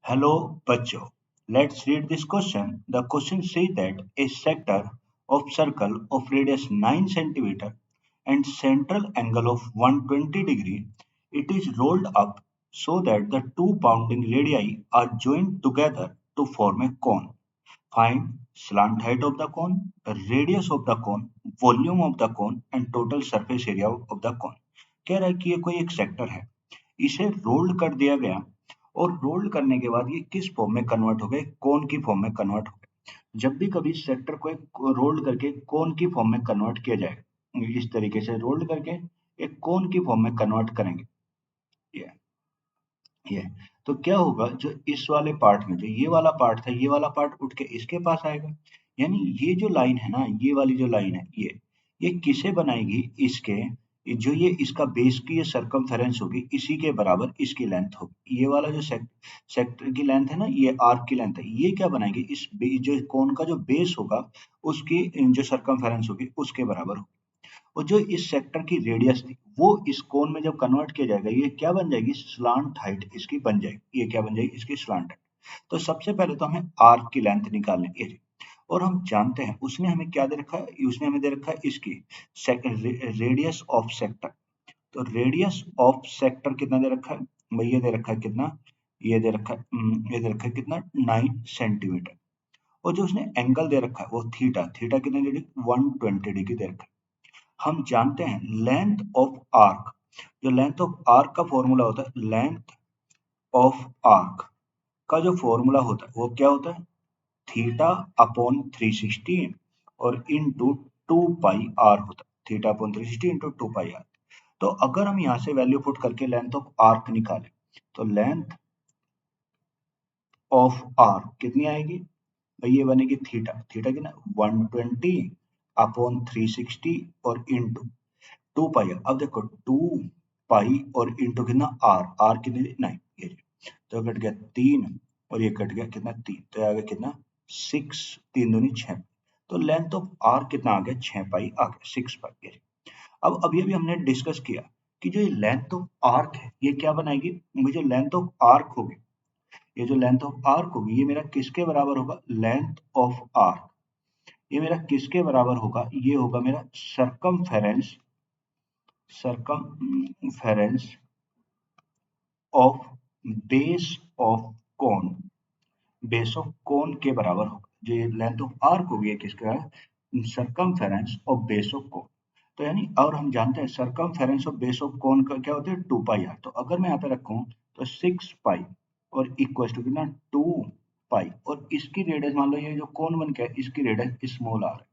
Hello, Bachcho. Let's read this question. The question says that a sector of circle of radius 9 centimeter and central angle of 120 degree, it is rolled up so that the two bounding radii are joined together to form a cone. Find slant height of the cone, radius of the cone, volume of the cone and total surface area of the cone. कह रहा है कि ये कोई एक sector है, इसे rolled कर दिया गया और रोल्ड करने के बाद ये किस फॉर्म में कन्वर्ट हो गए, कोन की फॉर्म में कन्वर्ट हो गए। जब भी कभी सेक्टर को एक रोल्ड करके कोन की फॉर्म में कन्वर्ट किया जाएगा, इस तरीके से रोल्ड करके एक कोन की फॉर्म में कन्वर्ट करेंगे। ये ये तो क्या होगा, जो इस वाले पार्ट में जो ये वाला पार्ट था, ये वाला पार्ट उठ के इसके पास आएगा। यानी ये जो लाइन है ना, ये वाली जो लाइन है, ये किसे बनाएगी, इसके जो ये इसका बेस की ये सरकमफेरेंस होगी, इसी के बराबर इसकी लेंथ होगी। ये वाला जो सेक्टर की लेंथ है ना, ये आर्क की लेंथ है, ये क्या बनाएगी, इस जो कोन का जो बेस होगा उसकी जो सरकमफेरेंस होगी उसके बराबर होगी। और जो इस सेक्टर की रेडियस थी वो इस कोन में जब कन्वर्ट किया जाएगा, ये क्या बन जाएगी, स्लांट हाइट इसकी बन जाएगी। ये क्या बन जाएगी, इसकी स्लांट हाइट। तो सबसे पहले तो हमें आर्क की लेंथ निकालनी है जी। और हम जानते हैं उसने हमें क्या दे रखा है, उसने हमें दे रखा है इसकी रेडियस ऑफ सेक्टर। तो रेडियस ऑफ सेक्टर कितना दे रखा है भाई, ये दे रखा है कितना, ये दे रखा है ये दे रखा है कितना, 9 सेंटीमीटर। और जो उसने एंगल दे रखा है वो थीटा, थीटा कितने डिग्री, 120 डिग्री दे रखा है। हम जानते हैं लेंथ ऑफ आर्क, जो लेंथ ऑफ आर्क का फॉर्मूला होता है, लेंथ ऑफ आर्क का जो फॉर्मूला होता है वो क्या होता है, थीटा अपॉन 360 और इंटू 2 पाई आर होता है। Theta upon 360 into 2 pi R. तो अगर हम यहां से वैल्यू पुट करके लेंथ ऑफ आर्क निकालें, तो लेंथ ऑफ आर्क कितनी आएगी भाई, ये बनेगी थीटा, थीटा कितना, 120 अपॉन 360 और इंटू 2 पाई। अब देखो 2 पाई और इंटू कितना, आर, आर कितनी, 9। ये तो कट गया 3 और ये कट गया कितना, 3, तो आ गया कितना, 6, 3 दूनी 6। तो लेंथ ऑफ आर कितना आ गया, 6 पाई आ गया, 6 पाई। ये अब अभी अभी हमने डिस्कस किया कि जो ये लेंथ ऑफ आर्क है ये क्या बनाएगी, मुझे लेंथ ऑफ आर्क होगी, ये जो लेंथ ऑफ आर्क होगी ये मेरा किसके बराबर होगा, लेंथ ऑफ आर्क ये मेरा किसके बराबर होगा, ये होगा मेरा circumference of base of cone, base of cone के बराबर होगा। जो ये लेंथ ऑफ आर्क होगी ये किसका है, circumference of base of cone. तो यानी, और हम जानते हैं circumference of base of cone का क्या होता है, 2 पाई आर। तो अगर मैं यहाँ पे रखूं तो 6 पाई और इक्वल टू कितना, 2 पाई, और इसकी रेडियस मान लो, ये जो कोन बन गया इसकी रेडियस स्मॉल आर है,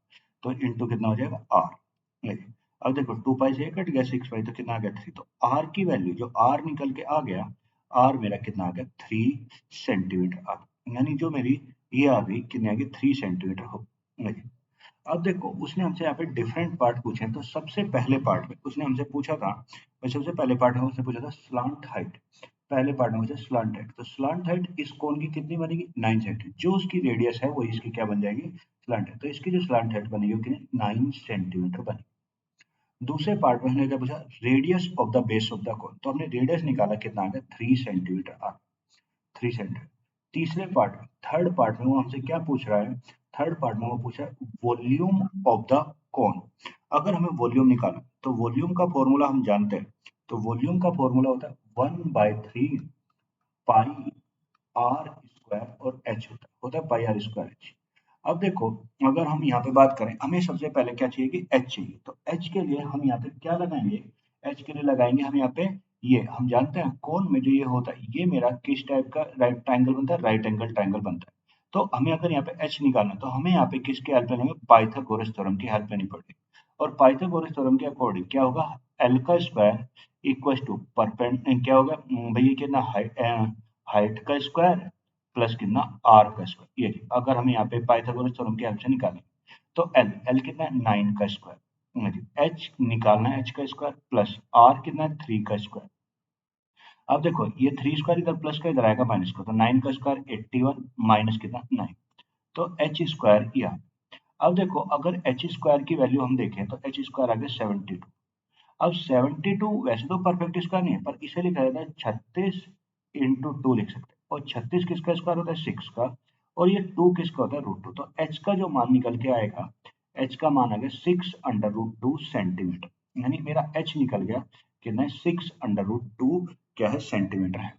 तो इंटू कितना हो जाएगा, आर। अब देखो 2 पाई से ये कट गया, 6 पाई तो कितना आ गया, 3। तो आर की वैल्यू जो आर निकल के आ गया, आर मेरा कितना आ गया, 3 सेंटीमीटर आ गया। यानी जो मेरी ये आ गई कितनी आ गई, 3 सेंटीमीटर हो गई। अब देखो उसने हमसे यहाँ पे डिफरेंट पार्ट पूछे हैं। तो सबसे पहले पार्ट में उसने हमसे पूछा था, सबसे पहले पार्ट में उसने पूछा था स्लांट हाइट। पहले पार्ट में मुझे स्लांट हाइट, तो स्लांट हाइट इस कोन की कितनी बनेगी, 9 सेंटीमीटर। जो उसकी रेडियस है वो इसकी क्या बन जाएगी, स्लांट हाइट। तो इसकी जो स्लांट हाइट बनेगी वो कितनी, 9 सेंटीमीटर बनेगी। दूसरे पार्ट में हमने क्या पूछा, radius of the base of the cone. तो हमने रेडियस निकाला, कितना आ गया, 3 सेंटीमीटर आ, 3 सेंटीमीटर। तीसरे पार्ट में, थर्ड पार्ट में वो हमसे क्या पूछ रहा है, थर्ड पार्ट में वो पूछा है वॉल्यूम ऑफ द कोन। अगर हमें वॉल्यूम निकालना, तो वॉल्यूम का फॉर्मूला हम जानते हैं। तो वॉल्यूम का फॉर्मूला होता है 1/3 पाई आर स्क्वायर और एच होता है पाई आर स्क्वायर एच। अब देखो, अगर हम यहाँ पे बात करें, हमें सबसे पहले क्या चाहिए कि एच चाहिए। तो एच के लिए हम यहाँ पे क्या लगाएंगे, एच के लिए लगाएंगे हम यहाँ पे, ये हम जानते हैं कोन में जो ये होता है, ये मेरा किस टाइप का राइट ट्रायंगल बनता है, राइट एंगल ट्रायंगल बनता है। तो हमें अगर यहाँ पे एच निकालना है, तो हमें यहाँ पे किसकी हेल्प लेंगे, पाइथागोरस थ्योरम की हेल्प लेनी पड़ेगी। और पाइथागोरस थ्योरम के अकॉर्डिंग क्या होगा, एल का स्क्वायर इक्वल टू क्या होगा भैया, कितना हाइट का स्क्वायर प्लस कितना, आर का स्क्वायर। ये अगर हम यहाँ पे पाइथागोरस थ्योरम की हेल्प से निकालें, तो एल एल कितना है, 9 का स्क्वायर, एच निकालना है, एच का स्क्वायर प्लस आर कितना है, 3 का स्क्वायर। अब देखो ये 3 स्क्वायर इधर प्लस का इधर आएगा माइनस का, तो 9 का स्क्वायर 81 माइनस कितना, 9। तो एच स्क्वायर किया। अब देखो अगर एच स्क्वायर की वैल्यू हम देखें तो एच स्क्वायर आ गया 72। अब 72 वैसे तो परफेक्ट स्क्वायर नहीं है, पर इसे लिखा जाता है 36 इंटू 2 लिख सकते हैं। और 36 किसका स्क्वायर होता है 6 का, और ये 2 किसका होता है √2। तो h का जो मान निकल के आएगा, h का मान आ गया 6√2 सेंटीमीटर, यानी मेरा h निकल गया कितना है 6√2 क्या है सेंटीमीटर है।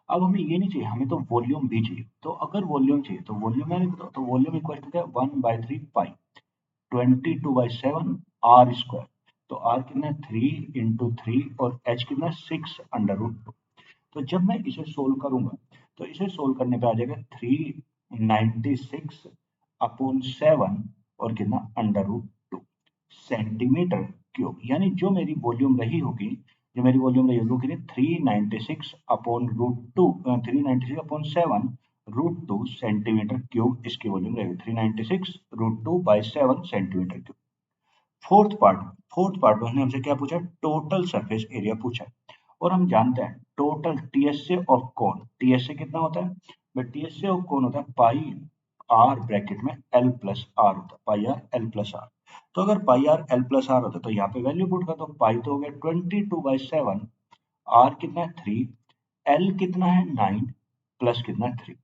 अब हमें ये नहीं चाहिए, हमें तो वॉल्यूम भी चाहिए। तो अगर वॉल्यूम चाहिए तो वॉल्यूम मैंने बताओ, तो वॉल्यूम इक्वल टू क्या 1/3 पाई 22/7 आर स्क्वायर। तो आर कितना है 3 × 3 और h कितना है 6√2। तो जब मैं इसे सोल्व करूंगा तो इसे सोल्व करने पे आ जाएगा 396/7 और कितना √2 सेंटीमीटर क्यूब। यानी जो मेरी वॉल्यूम रही होगी, जो मेरी वॉल्यूम रही होगी कितनी 396/√2 396/7 √2 सेंटीमीटर क्यूब इसकी वॉल्यूम रहेगी 396√2/7 सेंटीमीटर क्यूब। फोर्थ पार्ट में हमसे क्या पूछा, टोटल सरफेस एरिया पूछा है। और हम जानते हैं total TSA of cone, TSA कितना होता है, टीएसए ऑफ कोन होता है पाई आर ब्रैकेट में एल प्लस आर होता है, पाई आर एल प्लस आर। तो अगर पाई आर एल प्लस आर होता है तो यहाँ पे वैल्यू पुट कर दो, पाई तो हो गया 22/7, आर कितना है 3, एल कितना है 9 प्लस कितना है 3।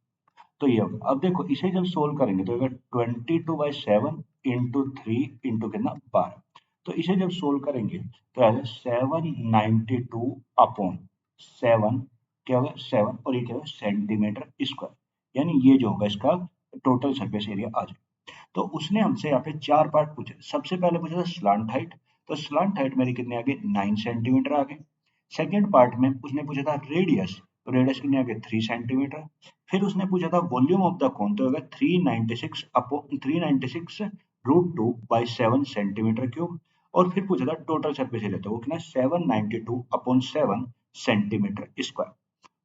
तो ये होगा। अब देखो इसे जब सोल्व करेंगे तो अगर 22/7 इंटू 3 इंटू कितना 12। तो इसे जब सोल्व करेंगे तो आएगा 792/7, क्या होगा 7 और ये क्या होगा सेंटीमीटर स्क्वायर। यानी ये जो होगा इसका टोटल सरफेस एरिया आ जाएगा। तो उसने हमसे यहाँ पे 4 पार्ट पूछे। सबसे पहले पूछा था स्लांट हाइट, तो स्लांट हाइट मेरी कितने आ गई 9 सेंटीमीटर आ गई। सेकेंड पार्ट में उसने पूछा था रेडियस, तो रेडियस कितने आ गए 3 सेंटीमीटर। फिर उसने पूछा था वॉल्यूम ऑफ द कोन, तो होगा 396/√2/7 सेंटीमीटर क्यूब। और फिर पूछा था टोटल सरफेस एरिया, तो वो कितना 792/7 centimetre square.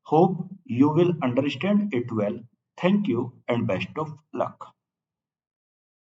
Hope you will understand it well. Thank you and best of luck.